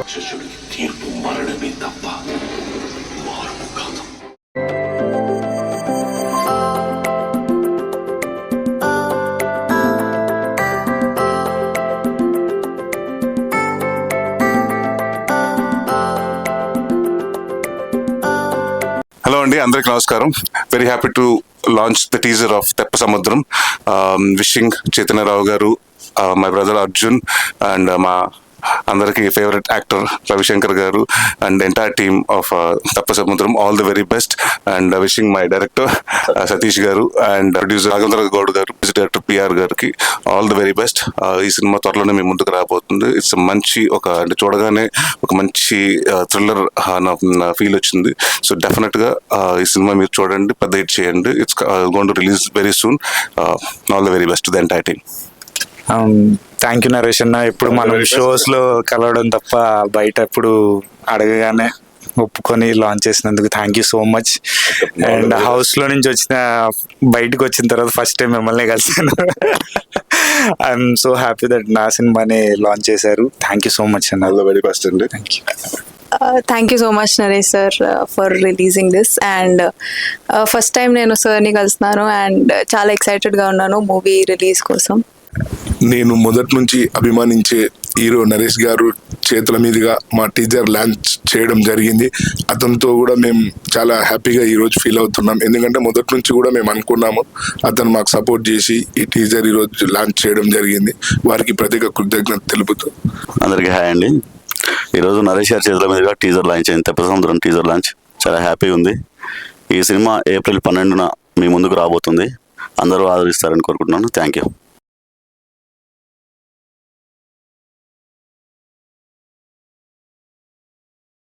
రాక్షసుడికి తీర్పు మరణమే తప్ప మార్పు కాదు. హలో అండి, అందరికి నమస్కారం. Very happy to launch the teaser of తెప్ప సముద్రం. విషింగ్ చైతన్యరావు గారు, మై బ్రదర్ అర్జున్ అండ్ మా అందరికి ఫేవరెట్ యాక్టర్ రవిశంకర్ గారు అండ్ ఎంటైర్ టీమ్ ఆఫ్ తెప్ప సముద్రం all the very best. And wishing my director Satish గారు అండ్ ప్రొడ్యూసర్ రాఘవేంద్ర గౌడ్ గారు, మ్యూజిక్ డైరెక్టర్ పిఆర్ గారికి ఆల్ ది వెరీ బెస్ట్. ఈ సినిమా త్వరలోనే మీ ముందుకు రాబోతుంది. ఇట్స్ మంచి అంటే చూడగానే ఒక మంచి థ్రిల్లర్ ఫీల్ వచ్చింది. సో డెఫినెట్గా ఈ సినిమా మీరు చూడండి, పెద్ద హిట్ చేయండి. It's going to release very soon. All the very best to the entire team. Thank you Naresh అన్న. ఇప్పుడు మనం షోస్ లో కలవడం తప్ప బయట ఎప్పుడు అడగగానే ఒప్పుకొని లాంచ్ చేసినందుకు thank you so much. And house లో నుంచి బయటకు వచ్చిన తర్వాత ఫస్ట్ టైం మిమ్మల్ని కలిసాను. ఐఎమ్ సో హ్యాపీ దట్ నా సినిమాని లాంచ్ చేశారు. థ్యాంక్ యూ సో మచ్ అన్న. ఆల్ ది వెరీ బెస్ట్ అండి. Thank you. Thank you so much Naresh sir for releasing this. And first time నేను సార్ని కలుస్తున్నాను అండ్ చాలా ఎక్సైటెడ్గా ఉన్నాను మూవీ రిలీజ్ కోసం. నేను మొదటి నుంచి అభిమానించే హీరో నరేష్ గారు చేతుల మీదుగా మా టీజర్ లాంచ్ చేయడం జరిగింది. అతనితో కూడా మేము చాలా హ్యాపీగా ఈరోజు ఫీల్ అవుతున్నాం. ఎందుకంటే మొదటి నుంచి కూడా మేము అనుకున్నాము, అతను మాకు సపోర్ట్ చేసి ఈ టీజర్ ఈరోజు లాంచ్ చేయడం జరిగింది. వారికి ప్రత్యేక కృతజ్ఞత తెలుపుతూ అందరికీ హాయ్ అండి. ఈరోజు నరేష్ గారి చేతుల మీదుగా టీజర్ లాంచ్ అయింది. తెప్ప సముద్రం టీజర్ లాంచ్ చాలా హ్యాపీ ఉంది. ఈ సినిమా ఏప్రిల్ 12న మీ ముందుకు రాబోతుంది. అందరూ ఆదరిస్తారని కోరుకుంటున్నాను. Thank you.